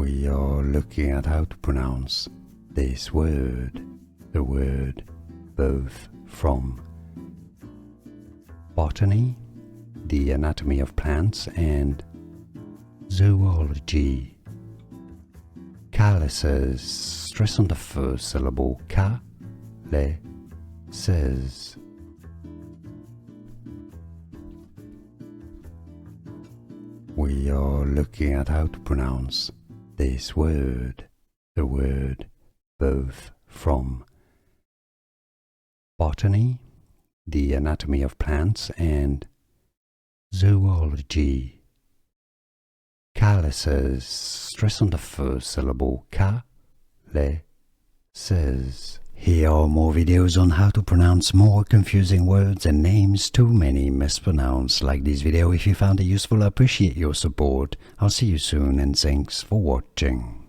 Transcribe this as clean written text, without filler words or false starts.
We are looking at how to pronounce this word, the word both from botany, the anatomy of plants, and zoology. Calyces, stress on the first syllable, calyces. We are looking at how to pronounce this word, the word both from botany, the anatomy of plants, and zoology. Calyces, stress on the first syllable, calyces. Here are more videos on how to pronounce more confusing words and names too many mispronounced. Like this video if you found it useful. I appreciate your support. I'll see you soon and thanks for watching.